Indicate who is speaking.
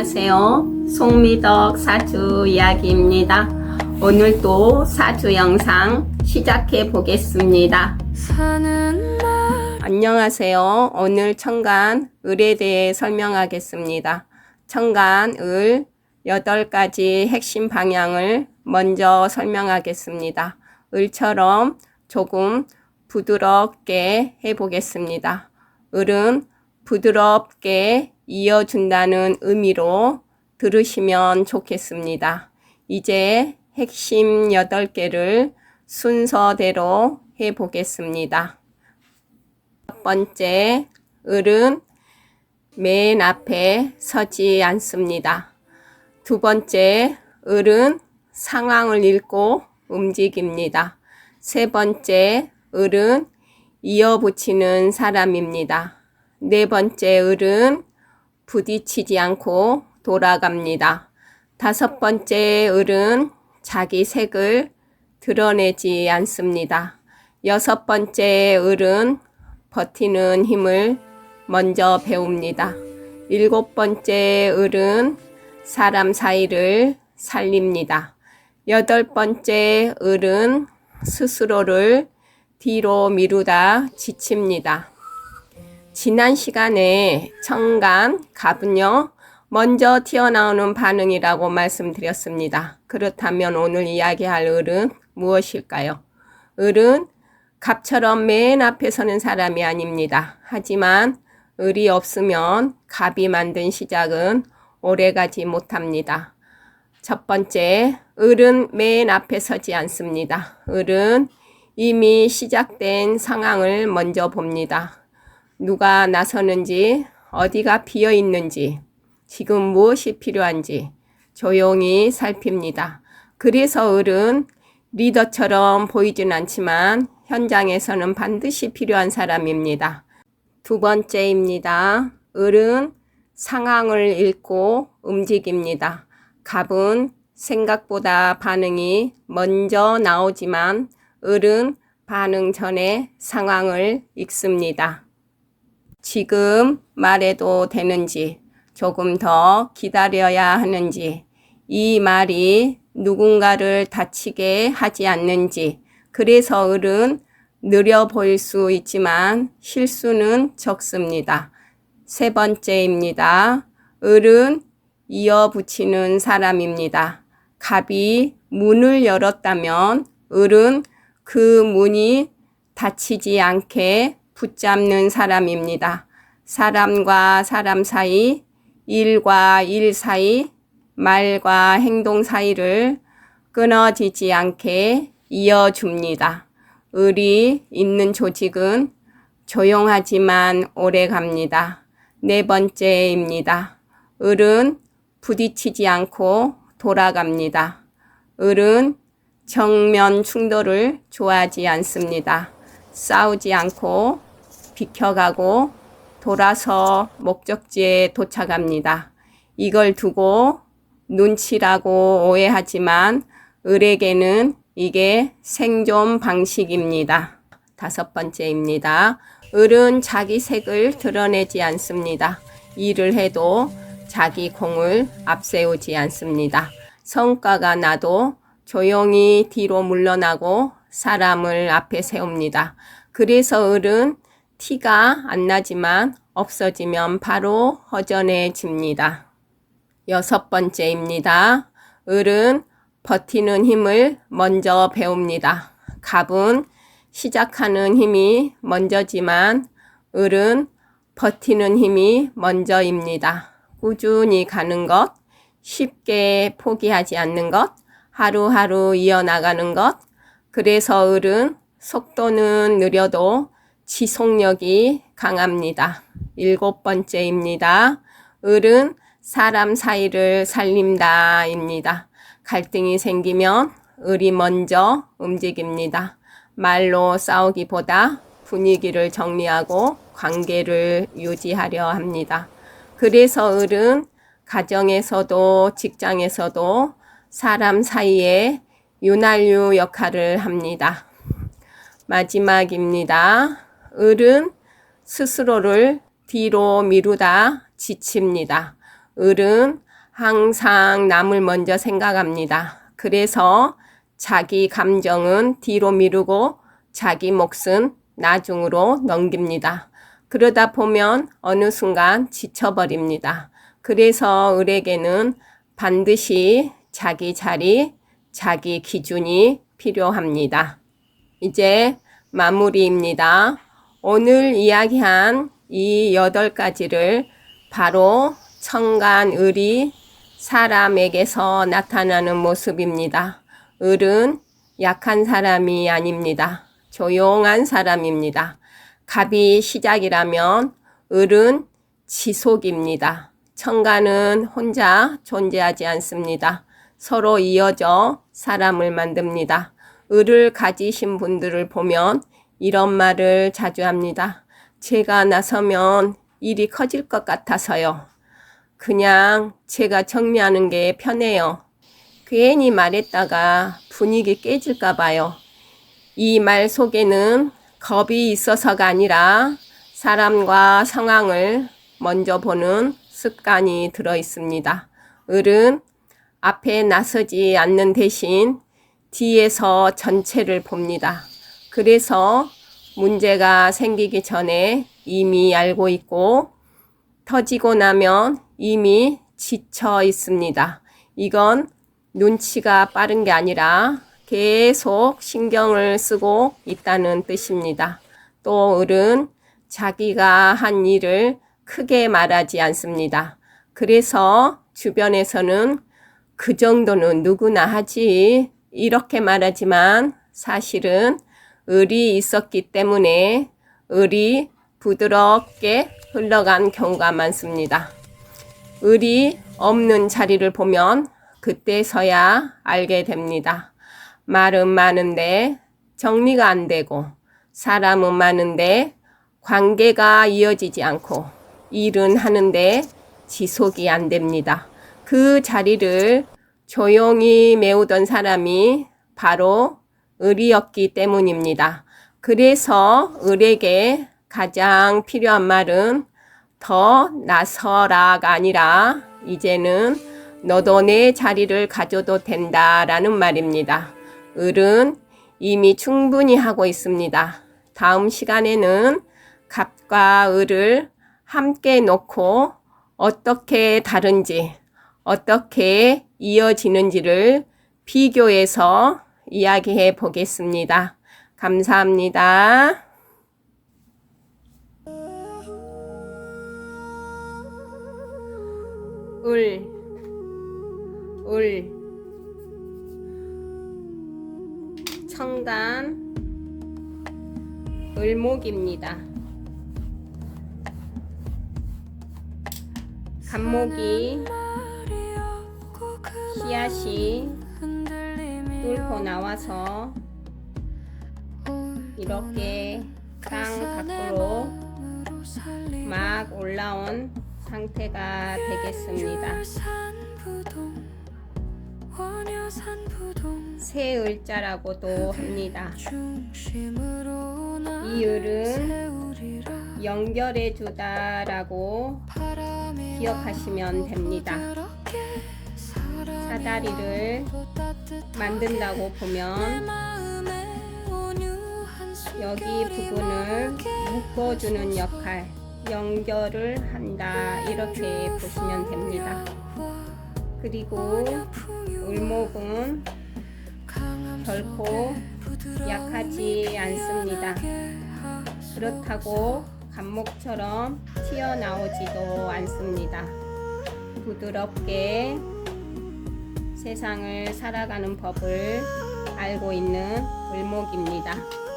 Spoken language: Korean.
Speaker 1: 안녕하세요. 송미덕 사주 이야기입니다. 오늘도 사주 영상 시작해 보겠습니다. 안녕하세요. 오늘 천간 을에 대해 설명하겠습니다. 천간 을 8가지 핵심 방향을 먼저 설명하겠습니다. 을처럼 조금 부드럽게 해보겠습니다. 을은 부드럽게 이어준다는 의미로 들으시면 좋겠습니다. 이제 핵심 8개를 순서대로 해보겠습니다. 첫 번째, 을은 맨 앞에 서지 않습니다. 두 번째, 을은 상황을 읽고 움직입니다. 세 번째, 을은 이어붙이는 사람입니다. 네 번째, 을은 부딪히지 않고 돌아갑니다. 다섯 번째, 을은 자기 색을 드러내지 않습니다. 여섯 번째, 을은 버티는 힘을 먼저 배웁니다. 일곱 번째, 을은 사람 사이를 살립니다. 여덟 번째, 을은 스스로를 뒤로 미루다 지칩니다. 지난 시간에 천간, 갑은요, 먼저 튀어나오는 반응이라고 말씀드렸습니다. 그렇다면 오늘 이야기할 을은 무엇일까요? 을은 갑처럼 맨 앞에 서는 사람이 아닙니다. 하지만 을이 없으면 갑이 만든 시작은 오래가지 못합니다. 첫 번째, 을은 맨 앞에 서지 않습니다. 을은 이미 시작된 상황을 먼저 봅니다. 누가 나서는지, 어디가 비어 있는지, 지금 무엇이 필요한지 조용히 살핍니다. 그래서 을은 리더처럼 보이진 않지만 현장에서는 반드시 필요한 사람입니다. 두 번째입니다. 을은 상황을 읽고 움직입니다. 갑은 생각보다 반응이 먼저 나오지만 을은 반응 전에 상황을 읽습니다. 지금 말해도 되는지, 조금 더 기다려야 하는지, 이 말이 누군가를 다치게 하지 않는지, 그래서 을은 느려 보일 수 있지만 실수는 적습니다. 세 번째입니다. 을은 이어붙이는 사람입니다. 갑이 문을 열었다면 을은 그 문이 닫히지 않게 붙잡는 사람입니다. 사람과 사람 사이, 일과 일 사이, 말과 행동 사이를 끊어지지 않게 이어줍니다. 을이 있는 조직은 조용하지만 오래 갑니다. 네 번째입니다. 을은 부딪히지 않고 돌아갑니다. 을은 정면 충돌을 좋아하지 않습니다. 싸우지 않고 비켜가고 돌아서 목적지에 도착합니다. 이걸 두고 눈치라고 오해하지만 을에게는 이게 생존 방식입니다. 다섯 번째입니다. 을은 자기 색을 드러내지 않습니다. 일을 해도 자기 공을 앞세우지 않습니다. 성과가 나도 조용히 뒤로 물러나고 사람을 앞에 세웁니다. 그래서 을은 티가 안 나지만 없어지면 바로 허전해집니다. 여섯 번째입니다. 을은 버티는 힘을 먼저 배웁니다. 갑은 시작하는 힘이 먼저지만 을은 버티는 힘이 먼저입니다. 꾸준히 가는 것, 쉽게 포기하지 않는 것, 하루하루 이어나가는 것, 그래서 을은 속도는 느려도 지속력이 강합니다. 일곱 번째입니다. 을은 사람 사이를 살린다입니다. 갈등이 생기면 을이 먼저 움직입니다. 말로 싸우기보다 분위기를 정리하고 관계를 유지하려 합니다. 그래서 을은 가정에서도 직장에서도 사람 사이에 윤활유 역할을 합니다. 마지막입니다. 을은 스스로를 뒤로 미루다 지칩니다. 을은 항상 남을 먼저 생각합니다. 그래서 자기 감정은 뒤로 미루고 자기 몫은 나중으로 넘깁니다. 그러다 보면 어느 순간 지쳐버립니다. 그래서 을에게는 반드시 자기 자리, 자기 기준이 필요합니다. 이제 마무리입니다. 오늘 이야기한 이 8가지를 바로 천간 을이 사람에게서 나타나는 모습입니다. 을은 약한 사람이 아닙니다. 조용한 사람입니다. 갑이 시작이라면 을은 지속입니다. 천간은 혼자 존재하지 않습니다. 서로 이어져 사람을 만듭니다. 을을 가지신 분들을 보면 이런 말을 자주 합니다. 제가 나서면 일이 커질 것 같아서요. 그냥 제가 정리하는 게 편해요. 괜히 말했다가 분위기 깨질까 봐요. 이 말 속에는 겁이 있어서가 아니라 사람과 상황을 먼저 보는 습관이 들어 있습니다. 을은 앞에 나서지 않는 대신 뒤에서 전체를 봅니다. 그래서 문제가 생기기 전에 이미 알고 있고 터지고 나면 이미 지쳐 있습니다. 이건 눈치가 빠른 게 아니라 계속 신경을 쓰고 있다는 뜻입니다. 또 을은 자기가 한 일을 크게 말하지 않습니다. 그래서 주변에서는 그 정도는 누구나 하지 이렇게 말하지만 사실은 을이 있었기 때문에 을이 부드럽게 흘러간 경우가 많습니다. 을이 없는 자리를 보면 그때서야 알게 됩니다. 말은 많은데 정리가 안 되고 사람은 많은데 관계가 이어지지 않고 일은 하는데 지속이 안 됩니다. 그 자리를 조용히 메우던 사람이 바로 을이었기 때문입니다. 그래서 을에게 가장 필요한 말은 더 나서라가 아니라 이제는 너도 내 자리를 가져도 된다라는 말입니다. 을은 이미 충분히 하고 있습니다. 다음 시간에는 갑과 을을 함께 놓고 어떻게 다른지, 어떻게 이어지는지를 비교해서 이야기해 보겠습니다. 감사합니다. 을 천간 을목입니다. 갑목이 씨앗이 뚫고 나와서 이렇게 땅 밖으로 막 올라온 상태가 되겠습니다. 새을자라고도 합니다. 이 을은 연결해 주다라고 기억하시면 됩니다. 사다리를 만든다고 보면 여기 부분을 묶어주는 역할, 연결을 한다 이렇게 보시면 됩니다. 그리고 을목은 결코 약하지 않습니다. 그렇다고 갑목처럼 튀어나오지도 않습니다. 부드럽게 세상을 살아가는 법을 알고 있는 을목입니다.